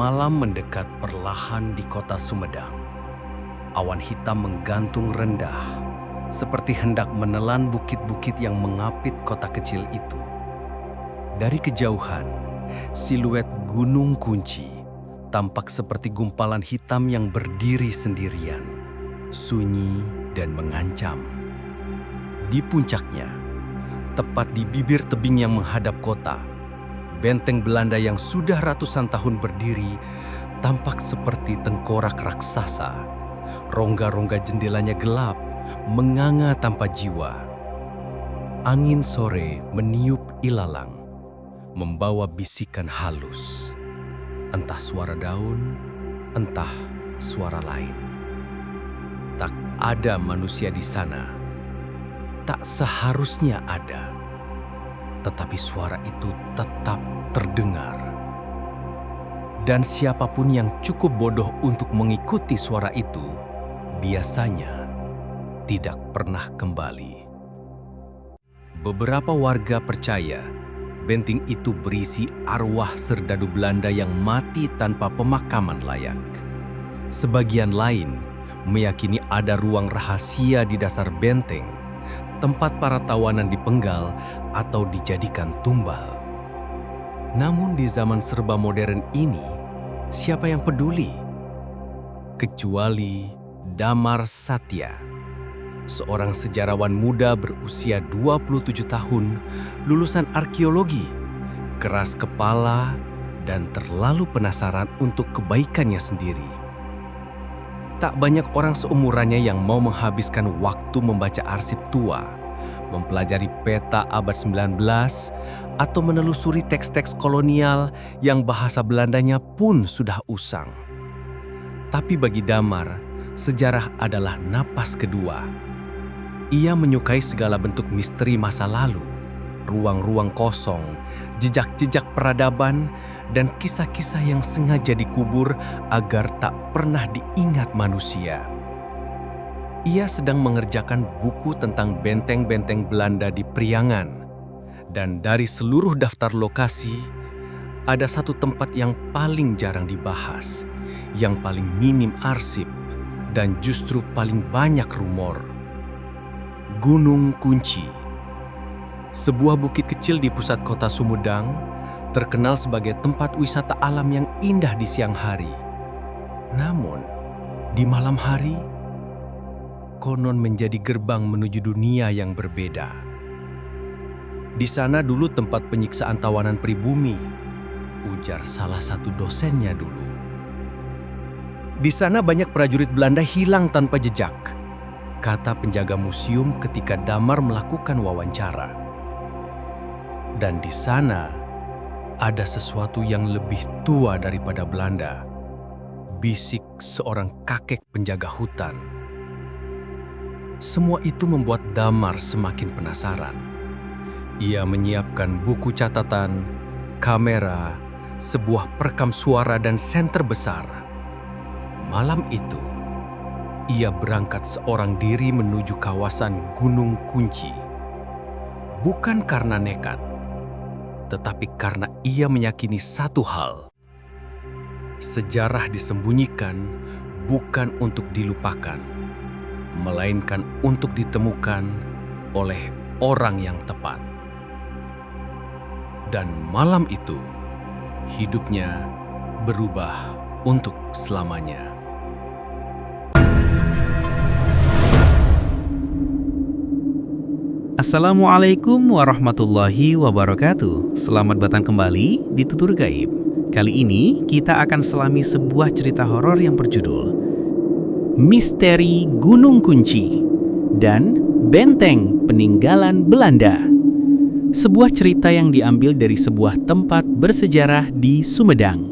Malam mendekat perlahan di kota Sumedang. Awan hitam menggantung rendah, seperti hendak menelan bukit-bukit yang mengapit kota kecil itu. Dari kejauhan, siluet Gunung Kunci tampak seperti gumpalan hitam yang berdiri sendirian, sunyi dan mengancam. Di puncaknya, tepat di bibir tebing yang menghadap kota, benteng Belanda yang sudah ratusan tahun berdiri tampak seperti tengkorak raksasa. Rongga-rongga jendelanya gelap, menganga tanpa jiwa. Angin sore meniup ilalang, membawa bisikan halus. Entah suara daun, entah suara lain. Tak ada manusia di sana. Tak seharusnya ada. Tetapi suara itu tetap terdengar. Dan siapapun yang cukup bodoh untuk mengikuti suara itu, biasanya tidak pernah kembali. Beberapa warga percaya benteng itu berisi arwah serdadu Belanda yang mati tanpa pemakaman layak. Sebagian lain meyakini ada ruang rahasia di dasar benteng, tempat para tawanan dipenggal atau dijadikan tumbal. Namun di zaman serba modern ini, siapa yang peduli? Kecuali Damar Satya, seorang sejarawan muda berusia 27 tahun, lulusan arkeologi, keras kepala dan terlalu penasaran untuk kebaikannya sendiri. Tak banyak orang seumurannya yang mau menghabiskan waktu membaca arsip tua, mempelajari peta abad 19, atau menelusuri teks-teks kolonial yang bahasa Belandanya pun sudah usang. Tapi bagi Damar, sejarah adalah napas kedua. Ia menyukai segala bentuk misteri masa lalu, ruang-ruang kosong, jejak-jejak peradaban, dan kisah-kisah yang sengaja dikubur agar tak pernah diingat manusia. Ia sedang mengerjakan buku tentang benteng-benteng Belanda di Priangan, dan dari seluruh daftar lokasi, ada satu tempat yang paling jarang dibahas, yang paling minim arsip, dan justru paling banyak rumor. Gunung Kunci, sebuah bukit kecil di pusat kota Sumedang, terkenal sebagai tempat wisata alam yang indah di siang hari. Namun, di malam hari, konon menjadi gerbang menuju dunia yang berbeda. Di sana dulu tempat penyiksaan tawanan pribumi, ujar salah satu dosennya dulu. Di sana banyak prajurit Belanda hilang tanpa jejak, kata penjaga museum ketika Damar melakukan wawancara. Dan di sana ada sesuatu yang lebih tua daripada Belanda, bisik seorang kakek penjaga hutan. Semua itu membuat Damar semakin penasaran. Ia menyiapkan buku catatan, kamera, sebuah perekam suara dan senter besar. Malam itu, ia berangkat seorang diri menuju kawasan Gunung Kunci. Bukan karena nekat, tetapi karena ia meyakini satu hal. Sejarah disembunyikan bukan untuk dilupakan, melainkan untuk ditemukan oleh orang yang tepat. Dan malam itu, hidupnya berubah untuk selamanya. Assalamualaikum warahmatullahi wabarakatuh. Selamat datang kembali di Tutur Gaib. Kali ini kita akan selami sebuah cerita horor yang berjudul Misteri Gunung Kunci dan Benteng Peninggalan Belanda. Sebuah cerita yang diambil dari sebuah tempat bersejarah di Sumedang.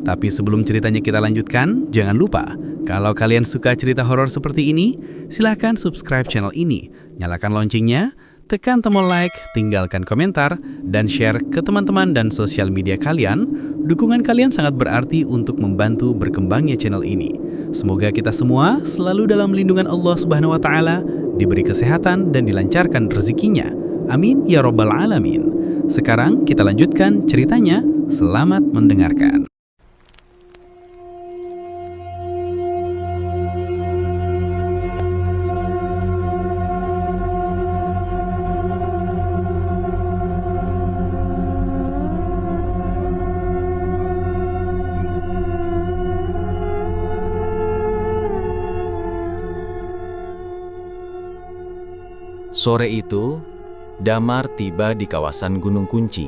Tapi sebelum ceritanya kita lanjutkan, jangan lupa kalau kalian suka cerita horor seperti ini, silahkan subscribe channel ini, nyalakan loncengnya, tekan tombol like, tinggalkan komentar, dan share ke teman-teman dan sosial media kalian. Dukungan kalian sangat berarti untuk membantu berkembangnya channel ini. Semoga kita semua selalu dalam lindungan Allah Subhanahu wa Ta'ala, diberi kesehatan dan dilancarkan rezekinya. Amin ya Rabbal Alamin. Sekarang kita lanjutkan ceritanya. Selamat mendengarkan. Sore itu, Damar tiba di kawasan Gunung Kunci.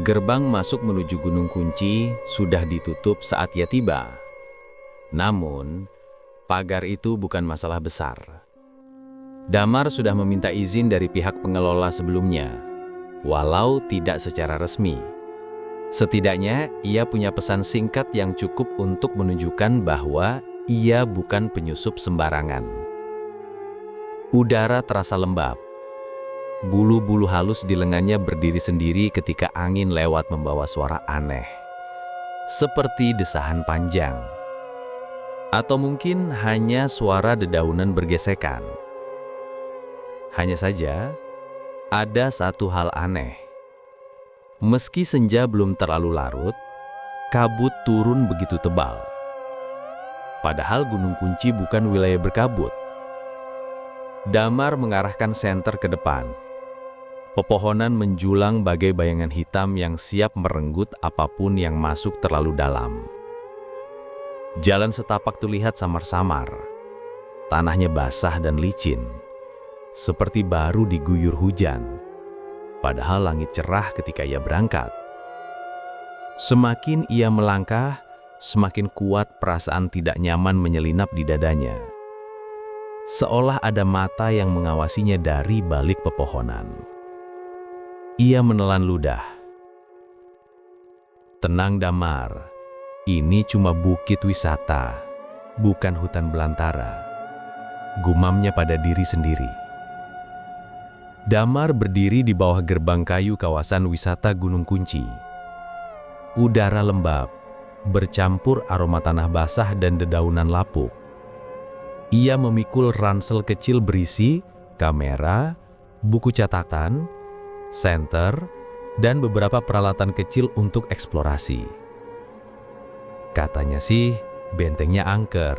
Gerbang masuk menuju Gunung Kunci sudah ditutup saat ia tiba. Namun, pagar itu bukan masalah besar. Damar sudah meminta izin dari pihak pengelola sebelumnya, walau tidak secara resmi. Setidaknya, ia punya pesan singkat yang cukup untuk menunjukkan bahwa ia bukan penyusup sembarangan. Udara terasa lembab. Bulu-bulu halus di lengannya berdiri sendiri ketika angin lewat membawa suara aneh, seperti desahan panjang. Atau mungkin hanya suara dedaunan bergesekan. Hanya saja, ada satu hal aneh. Meski senja belum terlalu larut, kabut turun begitu tebal. Padahal Gunung Kunci bukan wilayah berkabut. Damar mengarahkan senter ke depan. Pepohonan menjulang bagai bayangan hitam yang siap merenggut apapun yang masuk terlalu dalam. Jalan setapak terlihat samar-samar. Tanahnya basah dan licin, seperti baru diguyur hujan. Padahal langit cerah ketika ia berangkat. Semakin ia melangkah, semakin kuat perasaan tidak nyaman menyelinap di dadanya. Seolah ada mata yang mengawasinya dari balik pepohonan. Ia menelan ludah. Tenang Damar, ini cuma bukit wisata, bukan hutan belantara. Gumamnya pada diri sendiri. Damar berdiri di bawah gerbang kayu kawasan wisata Gunung Kunci. Udara lembab, bercampur aroma tanah basah dan dedaunan lapuk. Ia memikul ransel kecil berisi kamera, buku catatan, senter, dan beberapa peralatan kecil untuk eksplorasi. Katanya sih bentengnya angker,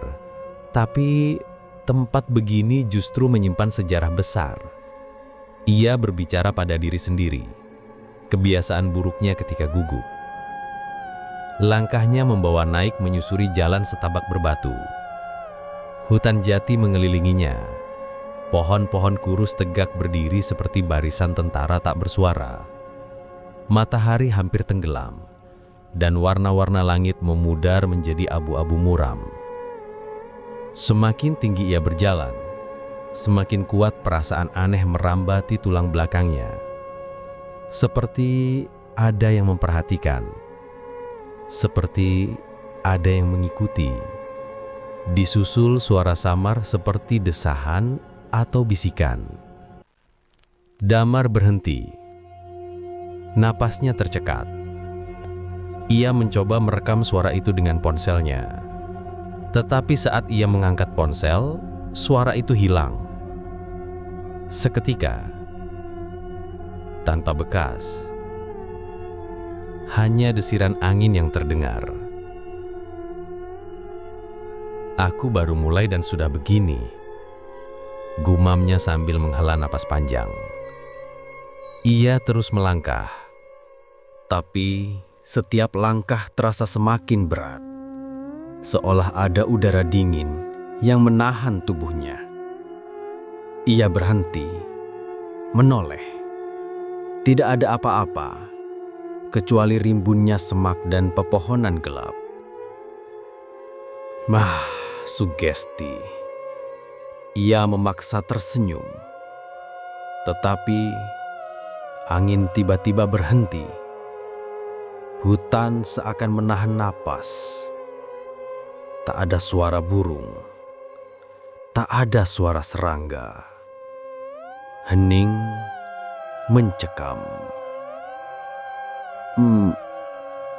tapi tempat begini justru menyimpan sejarah besar. Ia berbicara pada diri sendiri, kebiasaan buruknya ketika gugup. Langkahnya membawa naik menyusuri jalan setabak berbatu. Hutan jati mengelilinginya. Pohon-pohon kurus tegak berdiri seperti barisan tentara tak bersuara. Matahari hampir tenggelam, dan warna-warna langit memudar menjadi abu-abu muram. Semakin tinggi ia berjalan, semakin kuat perasaan aneh merambati tulang belakangnya. Seperti ada yang memperhatikan. Seperti ada yang mengikuti. Disusul suara samar seperti desahan atau bisikan. Damar berhenti. Napasnya tercekat. Ia mencoba merekam suara itu dengan ponselnya. Tetapi saat ia mengangkat ponsel, suara itu hilang. Seketika, tanpa bekas, hanya desiran angin yang terdengar. Aku baru mulai dan sudah begini, gumamnya sambil menghela napas panjang. Ia terus melangkah, tapi setiap langkah terasa semakin berat, seolah ada udara dingin yang menahan tubuhnya. Ia berhenti, menoleh. Tidak ada apa-apa, kecuali rimbunnya semak dan pepohonan gelap. Sugesti. Ia memaksa tersenyum. Tetapi angin tiba-tiba berhenti. Hutan seakan menahan napas. Tak ada suara burung. Tak ada suara serangga. Hening mencekam.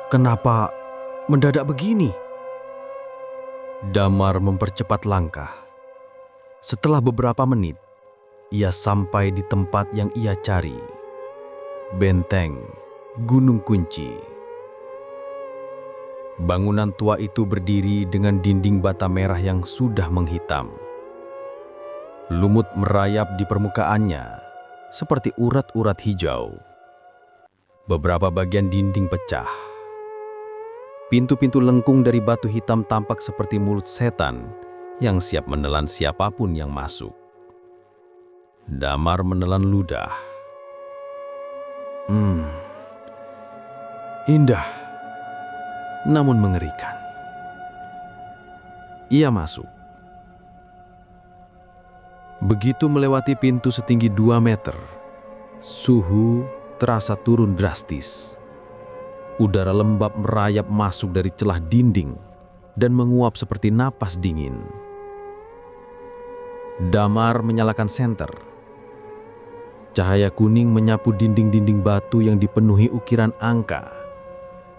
Kenapa mendadak begini? Damar mempercepat langkah. Setelah beberapa menit, ia sampai di tempat yang ia cari. Benteng Gunung Kunci. Bangunan tua itu berdiri dengan dinding bata merah yang sudah menghitam. Lumut merayap di permukaannya, seperti urat-urat hijau. Beberapa bagian dinding pecah. Pintu-pintu lengkung dari batu hitam tampak seperti mulut setan yang siap menelan siapapun yang masuk. Damar menelan ludah. Indah, namun mengerikan. Ia masuk. Begitu melewati pintu setinggi 2 meter, suhu terasa turun drastis. Udara lembab merayap masuk dari celah dinding dan menguap seperti napas dingin. Damar menyalakan senter. Cahaya kuning menyapu dinding-dinding batu yang dipenuhi ukiran angka,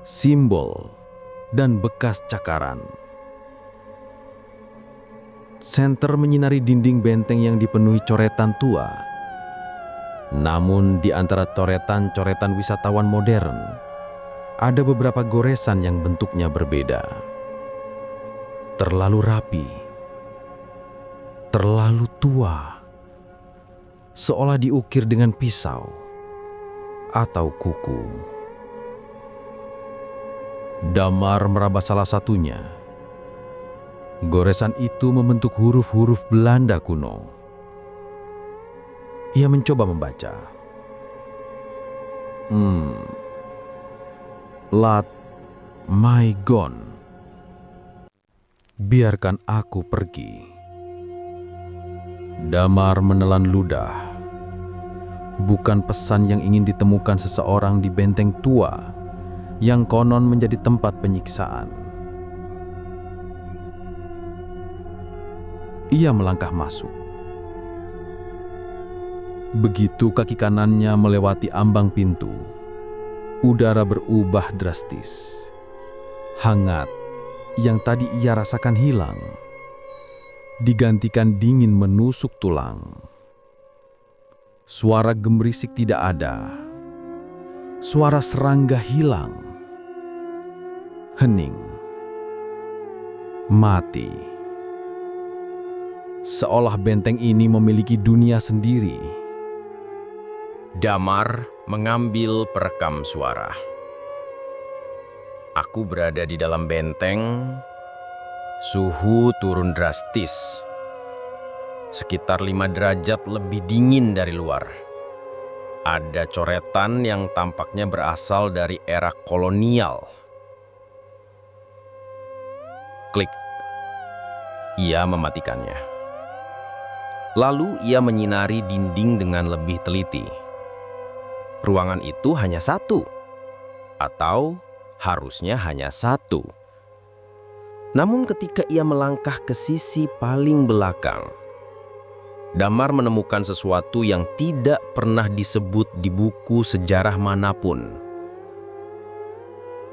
simbol, dan bekas cakaran. Senter menyinari dinding benteng yang dipenuhi coretan tua. Namun di antara coretan-coretan wisatawan modern, ada beberapa goresan yang bentuknya berbeda. Terlalu rapi, terlalu tua, seolah diukir dengan pisau atau kuku. Damar meraba salah satunya. Goresan itu membentuk huruf-huruf Belanda kuno. Ia mencoba membaca. Laat my gone. Biarkan aku pergi. Damar menelan ludah. Bukan pesan yang ingin ditemukan seseorang di benteng tua yang konon menjadi tempat penyiksaan. Ia melangkah masuk. Begitu kaki kanannya melewati ambang pintu, udara berubah drastis. Hangat yang tadi ia rasakan hilang, digantikan dingin menusuk tulang. Suara gemerisik tidak ada. Suara serangga hilang. Hening. Mati. Seolah benteng ini memiliki dunia sendiri. Damar mengambil perekam suara. Aku berada di dalam benteng. Suhu turun drastis. Sekitar 5 derajat lebih dingin dari luar. Ada coretan yang tampaknya berasal dari era kolonial. Klik. Ia mematikannya. Lalu ia menyinari dinding dengan lebih teliti. Ruangan itu hanya satu, atau harusnya hanya satu. Namun ketika ia melangkah ke sisi paling belakang, Damar menemukan sesuatu yang tidak pernah disebut di buku sejarah manapun.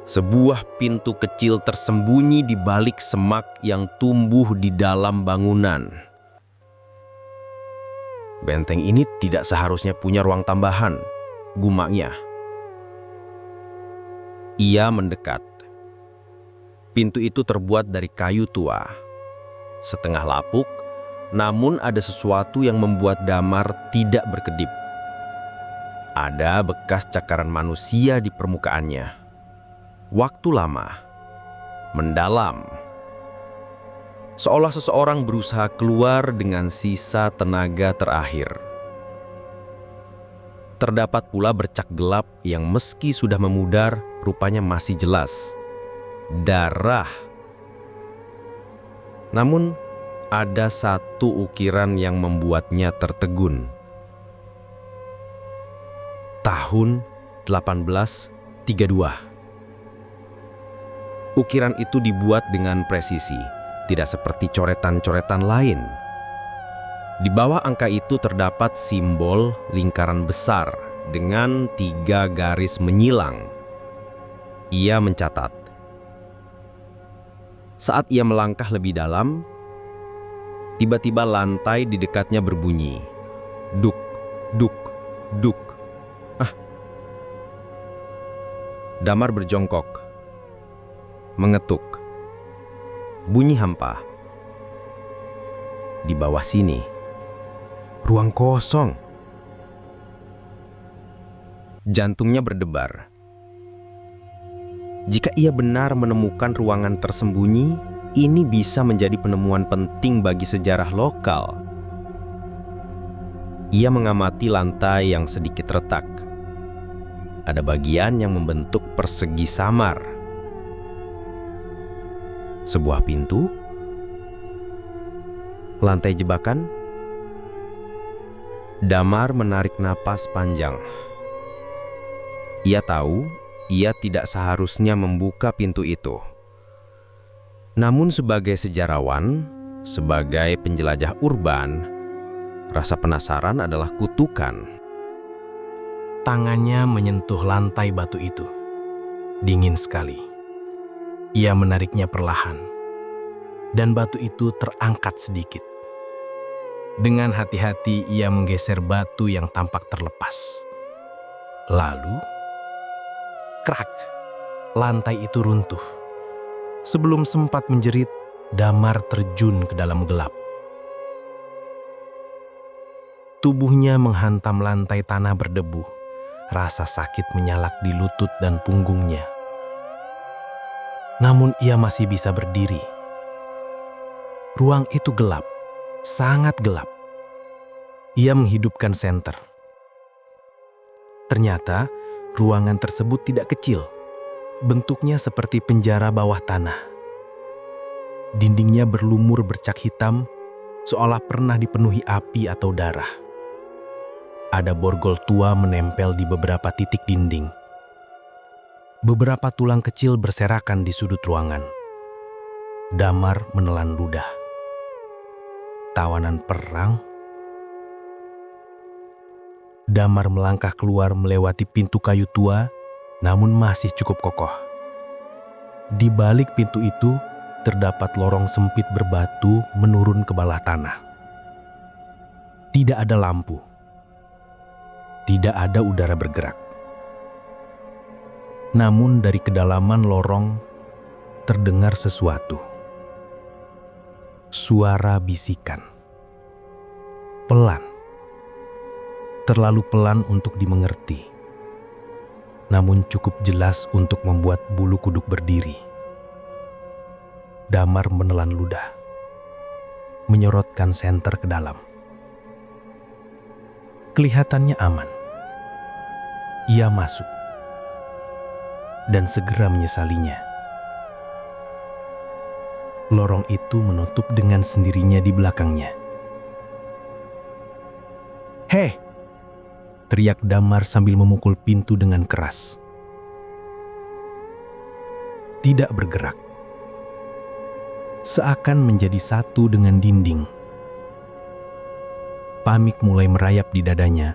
Sebuah pintu kecil tersembunyi di balik semak yang tumbuh di dalam bangunan. Benteng ini tidak seharusnya punya ruang tambahan, gumanya. Ia mendekat. Pintu itu terbuat dari kayu tua, setengah lapuk, namun ada sesuatu yang membuat Damar tidak berkedip. Ada bekas cakaran manusia di permukaannya. Waktu lama, mendalam. Seolah seseorang berusaha keluar dengan sisa tenaga terakhir. Terdapat pula bercak gelap yang meski sudah memudar, rupanya masih jelas. Darah. Namun, ada satu ukiran yang membuatnya tertegun. Tahun 1832. Ukiran itu dibuat dengan presisi, tidak seperti coretan-coretan lain. Di bawah angka itu terdapat simbol lingkaran besar dengan 3 garis menyilang. Ia mencatat. Saat ia melangkah lebih dalam, tiba-tiba lantai di dekatnya berbunyi. Duk, duk, duk. Damar berjongkok. Mengetuk. Bunyi hampa. Di bawah sini, ruang kosong. Jantungnya berdebar. Jika ia benar menemukan ruangan tersembunyi, ini bisa menjadi penemuan penting bagi sejarah lokal. Ia mengamati lantai yang sedikit retak. Ada bagian yang membentuk persegi samar. Sebuah pintu? Lantai jebakan? Damar menarik napas panjang. Ia tahu ia tidak seharusnya membuka pintu itu. Namun sebagai sejarawan, sebagai penjelajah urban, rasa penasaran adalah kutukan. Tangannya menyentuh lantai batu itu. Dingin sekali. Ia menariknya perlahan. Dan batu itu terangkat sedikit. Dengan hati-hati ia menggeser batu yang tampak terlepas. Lalu, krak, lantai itu runtuh. Sebelum sempat menjerit, Damar terjun ke dalam gelap. Tubuhnya menghantam lantai tanah berdebu. Rasa sakit menyalak di lutut dan punggungnya. Namun ia masih bisa berdiri. Ruang itu gelap, sangat gelap. Ia menghidupkan senter. Ternyata ruangan tersebut tidak kecil. Bentuknya seperti penjara bawah tanah. Dindingnya berlumur bercak hitam, seolah pernah dipenuhi api atau darah. Ada borgol tua menempel di beberapa titik dinding. Beberapa tulang kecil berserakan di sudut ruangan. Damar menelan ludah. Tawanan perang? Damar melangkah keluar melewati pintu kayu tua, namun masih cukup kokoh. Di balik pintu itu, terdapat lorong sempit berbatu menurun ke bawah tanah. Tidak ada lampu. Tidak ada udara bergerak. Namun dari kedalaman lorong terdengar sesuatu. Suara bisikan. Pelan. Terlalu pelan untuk dimengerti. Namun cukup jelas untuk membuat bulu kuduk berdiri. Damar menelan ludah. Menyorotkan senter ke dalam. Kelihatannya aman. Ia masuk dan segera menyesalinya. Lorong itu menutup dengan sendirinya di belakangnya. "Hei!" teriak Damar sambil memukul pintu dengan keras. Tidak bergerak. Seakan menjadi satu dengan dinding. Pamik mulai merayap di dadanya.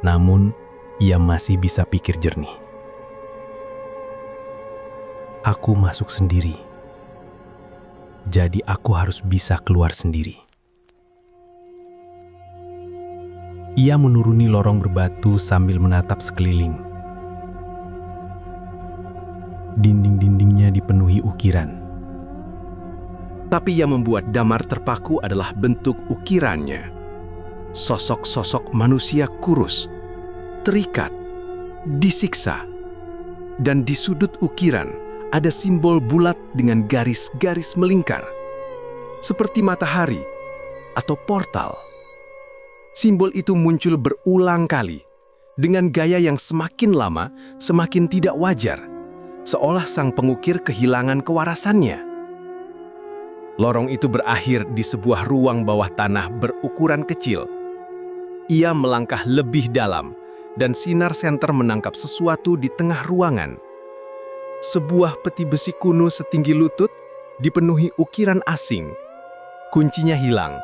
Namun, ia masih bisa pikir jernih. Aku masuk sendiri. Jadi aku harus bisa keluar sendiri. Ia menuruni lorong berbatu sambil menatap sekeliling. Dinding-dindingnya dipenuhi ukiran. Tapi yang membuat Damar terpaku adalah bentuk ukirannya. Sosok-sosok manusia kurus, terikat, disiksa, dan di sudut ukiran ada simbol bulat dengan garis-garis melingkar, seperti matahari atau portal. Simbol itu muncul berulang kali, dengan gaya yang semakin lama semakin tidak wajar, seolah sang pengukir kehilangan kewarasannya. Lorong itu berakhir di sebuah ruang bawah tanah berukuran kecil. Ia melangkah lebih dalam, dan sinar senter menangkap sesuatu di tengah ruangan. Sebuah peti besi kuno setinggi lutut dipenuhi ukiran asing. Kuncinya hilang.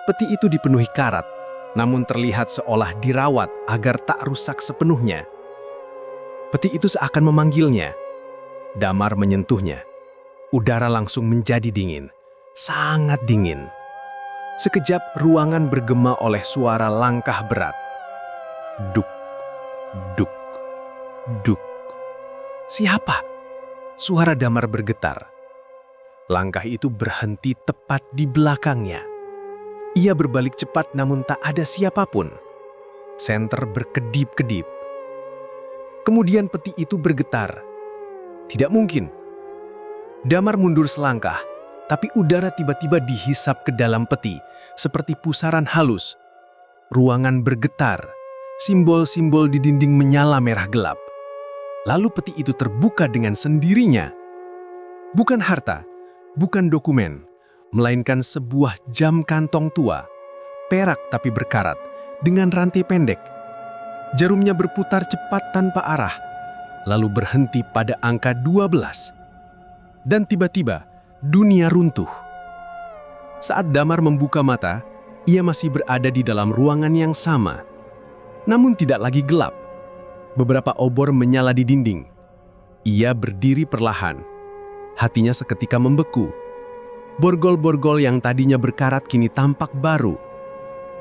Peti itu dipenuhi karat, namun terlihat seolah dirawat agar tak rusak sepenuhnya. Peti itu seakan memanggilnya. Damar menyentuhnya. Udara langsung menjadi dingin. Sangat dingin. Sekejap ruangan bergema oleh suara langkah berat. Duk, duk, duk. Siapa? Suara Damar bergetar. Langkah itu berhenti tepat di belakangnya. Ia berbalik cepat namun tak ada siapapun. Senter berkedip-kedip. Kemudian peti itu bergetar. Tidak mungkin. Damar mundur selangkah, tapi udara tiba-tiba dihisap ke dalam peti, seperti pusaran halus. Ruangan bergetar, simbol-simbol di dinding menyala merah gelap. Lalu peti itu terbuka dengan sendirinya. Bukan harta, bukan dokumen, melainkan sebuah jam kantong tua, perak tapi berkarat, dengan rantai pendek. Jarumnya berputar cepat tanpa arah, lalu berhenti pada angka 12. Dan tiba-tiba, dunia runtuh. Saat Damar membuka mata, ia masih berada di dalam ruangan yang sama. Namun tidak lagi gelap. Beberapa obor menyala di dinding. Ia berdiri perlahan. Hatinya seketika membeku. Borgol-borgol yang tadinya berkarat kini tampak baru.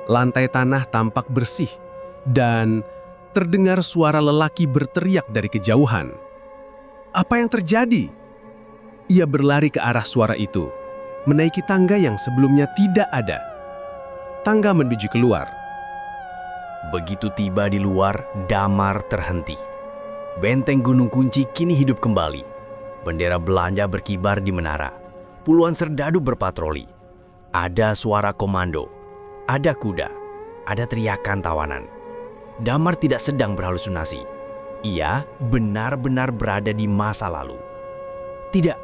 Lantai tanah tampak bersih. Dan terdengar suara lelaki berteriak dari kejauhan. Apa yang terjadi? Ia berlari ke arah suara itu, menaiki tangga yang sebelumnya tidak ada. Tangga menuju keluar. Begitu tiba di luar, Damar terhenti. Benteng Gunung Kunci kini hidup kembali. Bendera Belanda berkibar di menara. Puluhan serdadu berpatroli. Ada suara komando, ada kuda, ada teriakan tawanan. Damar tidak sedang berhalusinasi. Ia benar-benar berada di masa lalu. Tidak,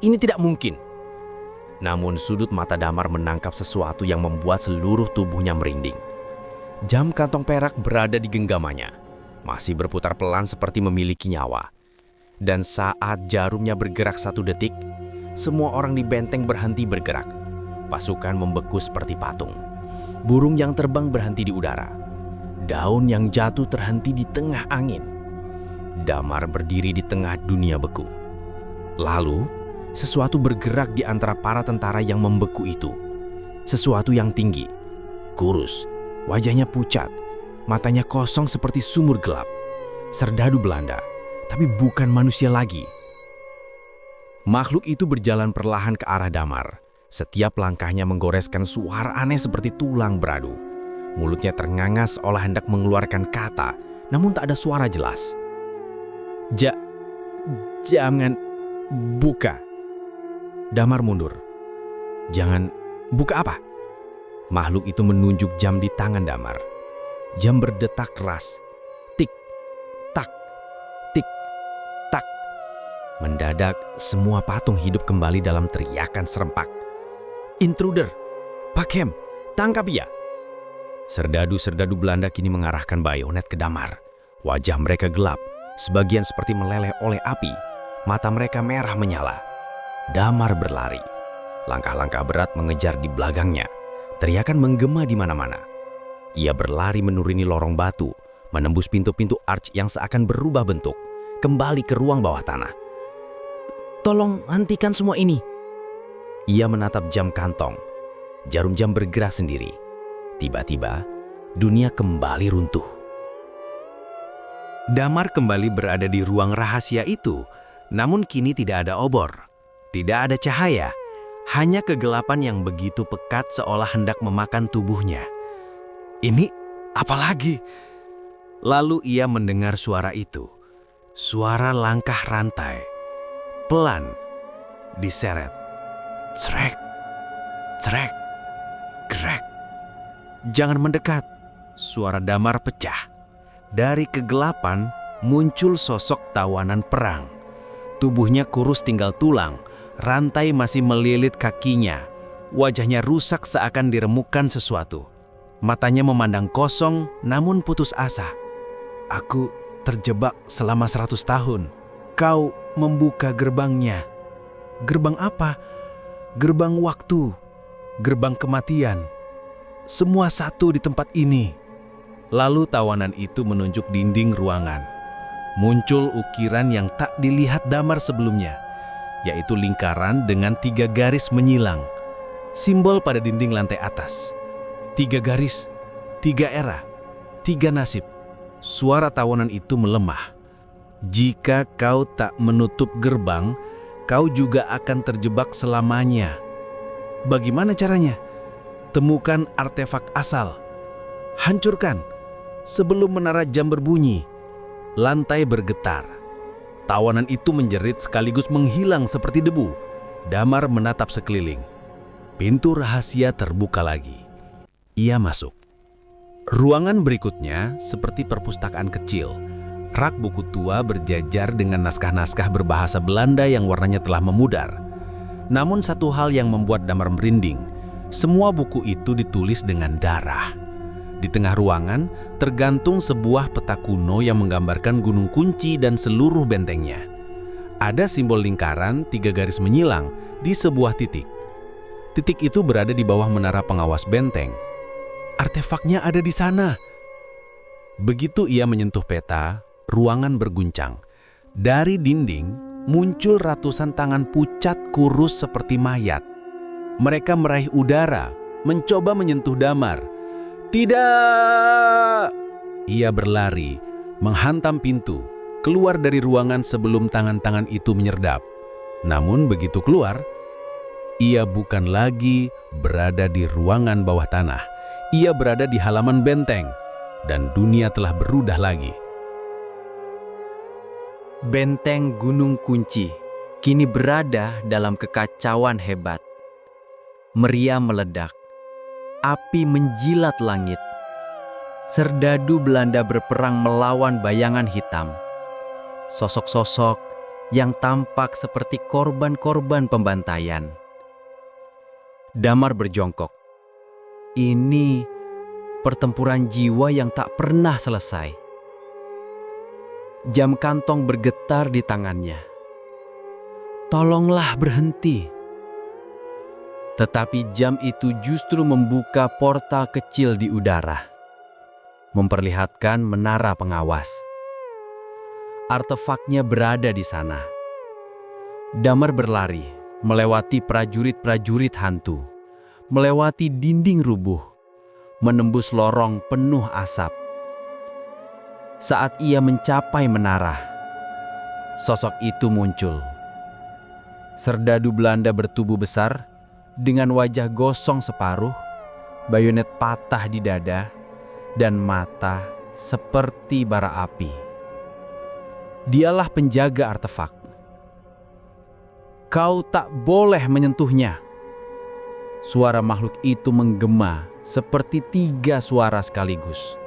ini tidak mungkin. Namun sudut mata Damar menangkap sesuatu yang membuat seluruh tubuhnya merinding. Jam kantong perak berada di genggamannya, masih berputar pelan seperti memiliki nyawa. Dan saat jarumnya bergerak 1 detik, semua orang di benteng berhenti bergerak. Pasukan membeku seperti patung. Burung yang terbang berhenti di udara. Daun yang jatuh terhenti di tengah angin. Damar berdiri di tengah dunia beku. Lalu, sesuatu bergerak di antara para tentara yang membeku itu. Sesuatu yang tinggi, kurus, wajahnya pucat, matanya kosong seperti sumur gelap. Serdadu Belanda, tapi bukan manusia lagi. Makhluk itu berjalan perlahan ke arah Damar. Setiap langkahnya menggoreskan suara aneh seperti tulang beradu. Mulutnya terngangas olah hendak mengeluarkan kata, namun tak ada suara jelas. Jangan buka. Damar mundur. Jangan buka apa? Makhluk itu menunjuk jam di tangan Damar. Jam berdetak keras. Tik, tak, tik, tak. Mendadak semua patung hidup kembali dalam teriakan serempak. Intruder, Pak Hem, tangkap ia. Serdadu-serdadu Belanda kini mengarahkan bayonet ke Damar. Wajah mereka gelap, sebagian seperti meleleh oleh api. Mata mereka merah menyala. Damar berlari. Langkah-langkah berat mengejar di belakangnya. Teriakan menggema di mana-mana. Ia berlari menuruni lorong batu, menembus pintu-pintu arch yang seakan berubah bentuk, kembali ke ruang bawah tanah. Tolong hentikan semua ini. Ia menatap jam kantong. Jarum jam bergerak sendiri. Tiba-tiba, dunia kembali runtuh. Damar kembali berada di ruang rahasia itu, namun kini tidak ada obor. Tidak ada cahaya, hanya kegelapan yang begitu pekat seolah hendak memakan tubuhnya. Ini apa lagi? Lalu ia mendengar suara itu. Suara langkah rantai. Pelan, diseret. Crek, crek, krek. Jangan mendekat. Suara Damar pecah. Dari kegelapan muncul sosok tawanan perang. Tubuhnya kurus tinggal tulang. Rantai masih melilit kakinya. Wajahnya rusak seakan diremukkan sesuatu. Matanya memandang kosong namun putus asa. Aku terjebak selama 100 tahun. Kau membuka gerbangnya. Gerbang apa? Gerbang waktu. Gerbang kematian. Semua satu di tempat ini. Lalu tawanan itu menunjuk dinding ruangan. Muncul ukiran yang tak dilihat Damar sebelumnya, yaitu lingkaran dengan 3 garis menyilang. Simbol pada dinding lantai atas. 3 garis, 3 era, 3 nasib. Suara tawanan itu melemah. Jika kau tak menutup gerbang, kau juga akan terjebak selamanya. Bagaimana caranya? Temukan artefak asal. Hancurkan sebelum menara jam berbunyi. Lantai bergetar. Tawanan itu menjerit sekaligus menghilang seperti debu. Damar menatap sekeliling. Pintu rahasia terbuka lagi. Ia masuk. Ruangan berikutnya seperti perpustakaan kecil. Rak buku tua berjajar dengan naskah-naskah berbahasa Belanda yang warnanya telah memudar. Namun satu hal yang membuat Damar merinding, semua buku itu ditulis dengan darah. Di tengah ruangan tergantung sebuah peta kuno yang menggambarkan Gunung Kunci dan seluruh bentengnya. Ada simbol lingkaran 3 garis menyilang di sebuah titik. Titik itu berada di bawah menara pengawas benteng. Artefaknya ada di sana. Begitu ia menyentuh peta, ruangan berguncang. Dari dinding muncul ratusan tangan pucat kurus seperti mayat. Mereka meraih udara, mencoba menyentuh Damar. Tidak! Ia berlari, menghantam pintu, keluar dari ruangan sebelum tangan-tangan itu menyerdap. Namun begitu keluar, ia bukan lagi berada di ruangan bawah tanah. Ia berada di halaman benteng, dan dunia telah berudah lagi. Benteng Gunung Kunci kini berada dalam kekacauan hebat. Meriam meledak, api menjilat langit. Serdadu Belanda berperang melawan bayangan hitam. Sosok-sosok yang tampak seperti korban-korban pembantaian. Damar berjongkok. Ini pertempuran jiwa yang tak pernah selesai. Jam kantong bergetar di tangannya. Tolonglah berhenti. Tetapi jam itu justru membuka portal kecil di udara, memperlihatkan menara pengawas. Artefaknya berada di sana. Damar berlari, melewati prajurit-prajurit hantu, melewati dinding rubuh, menembus lorong penuh asap. Saat ia mencapai menara, sosok itu muncul. Serdadu Belanda bertubuh besar, dengan wajah gosong separuh, bayonet patah di dada, dan mata seperti bara api. Dialah penjaga artefak. Kau tak boleh menyentuhnya. Suara makhluk itu menggema seperti 3 suara sekaligus.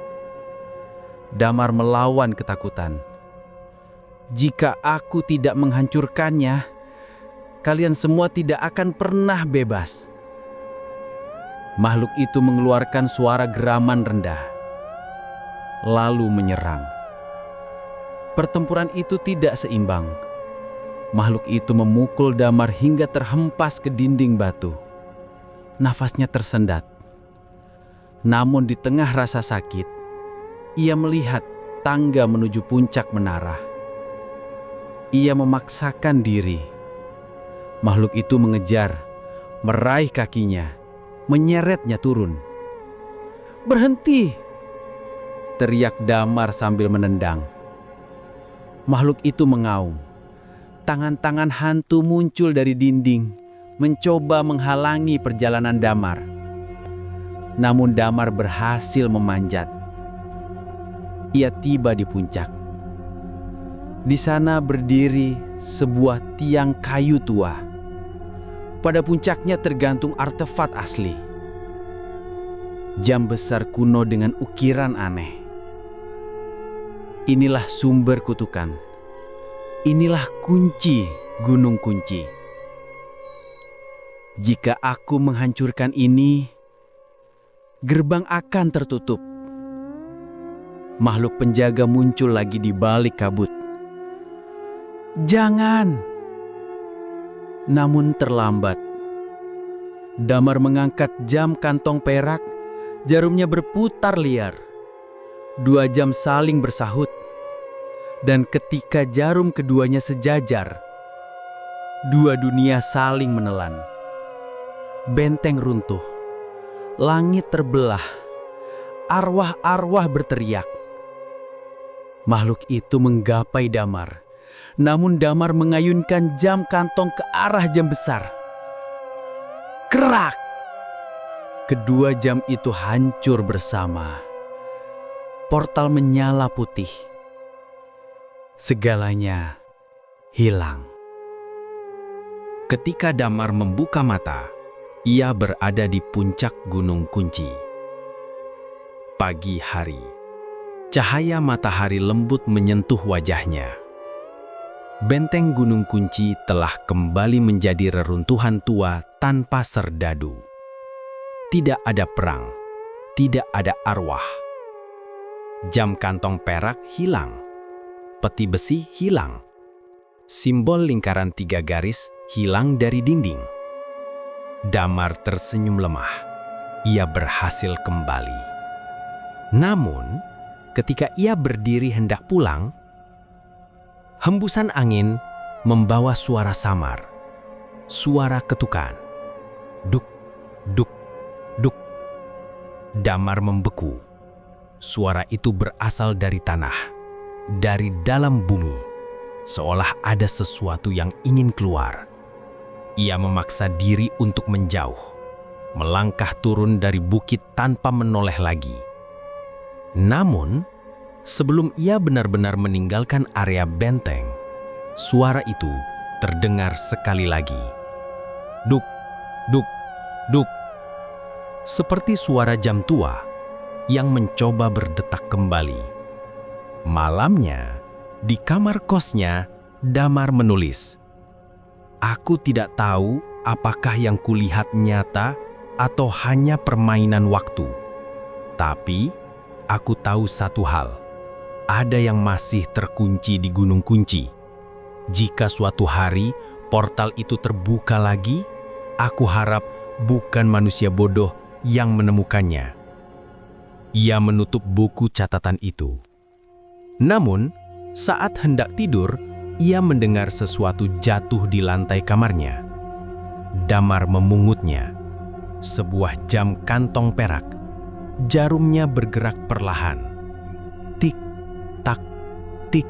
Damar melawan ketakutan. Jika aku tidak menghancurkannya, kalian semua tidak akan pernah bebas. Makhluk itu mengeluarkan suara geraman rendah, lalu menyerang. Pertempuran itu tidak seimbang. Makhluk itu memukul Damar hingga terhempas ke dinding batu. Nafasnya tersendat. Namun di tengah rasa sakit, ia melihat tangga menuju puncak menara. Ia memaksakan diri. Makhluk itu mengejar, meraih kakinya, menyeretnya turun. "Berhenti!" teriak Damar sambil menendang. Makhluk itu mengaum. Tangan-tangan hantu muncul dari dinding, mencoba menghalangi perjalanan Damar. Namun Damar berhasil memanjat. Ia tiba di puncak. Di sana berdiri sebuah tiang kayu tua. Pada puncaknya tergantung artefak asli. Jam besar kuno dengan ukiran aneh. Inilah sumber kutukan. Inilah kunci Gunung Kunci. Jika aku menghancurkan ini, gerbang akan tertutup. Makhluk penjaga muncul lagi di balik kabut. "Jangan!" Namun terlambat. Damar mengangkat jam kantong perak, jarumnya berputar liar. 2 jam saling bersahut. Dan ketika jarum keduanya sejajar, 2 dunia saling menelan. Benteng runtuh, langit terbelah, arwah-arwah berteriak. Makhluk itu menggapai Damar, namun Damar mengayunkan jam kantong ke arah jam besar. Kerak! Kedua jam itu hancur bersama. Portal menyala putih. Segalanya hilang. Ketika Damar membuka mata, ia berada di puncak Gunung Kunci. Pagi hari. Cahaya matahari lembut menyentuh wajahnya. Benteng Gunung Kunci telah kembali menjadi reruntuhan tua tanpa serdadu. Tidak ada perang, tidak ada arwah. Jam kantong perak hilang, peti besi hilang, simbol lingkaran 3 garis hilang dari dinding. Damar tersenyum lemah, ia berhasil kembali. Namun, ketika ia berdiri hendak pulang, hembusan angin membawa suara samar, suara ketukan. Duk, duk, duk. Damar membeku. Suara itu berasal dari tanah, dari dalam bumi, seolah ada sesuatu yang ingin keluar. Ia memaksa diri untuk menjauh, melangkah turun dari bukit tanpa menoleh lagi. Namun, sebelum ia benar-benar meninggalkan area benteng, suara itu terdengar sekali lagi. Duk, duk, duk. Seperti suara jam tua yang mencoba berdetak kembali. Malamnya, di kamar kosnya, Damar menulis, "Aku tidak tahu apakah yang kulihat nyata atau hanya permainan waktu. Tapi, aku tahu satu hal. Ada yang masih terkunci di Gunung Kunci. Jika suatu hari portal itu terbuka lagi, aku harap bukan manusia bodoh yang menemukannya." Ia menutup buku catatan itu. Namun, saat hendak tidur, ia mendengar sesuatu jatuh di lantai kamarnya. Damar memungutnya. Sebuah jam kantong perak. Jarumnya bergerak perlahan. Tik, tak, tik,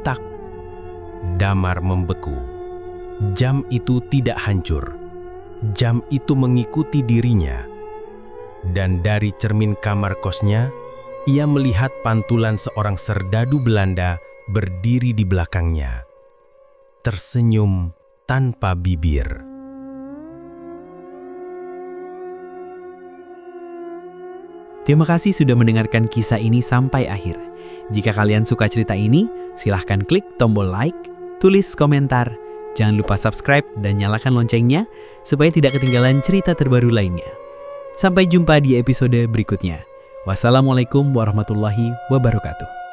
tak. Damar membeku. Jam itu tidak hancur. Jam itu mengikuti dirinya. Dan dari cermin kamar kosnya, ia melihat pantulan seorang serdadu Belanda berdiri di belakangnya. Tersenyum tanpa bibir. Terima kasih sudah mendengarkan kisah ini sampai akhir. Jika kalian suka cerita ini, silahkan klik tombol like, tulis komentar, jangan lupa subscribe dan nyalakan loncengnya supaya tidak ketinggalan cerita terbaru lainnya. Sampai jumpa di episode berikutnya. Wassalamualaikum warahmatullahi wabarakatuh.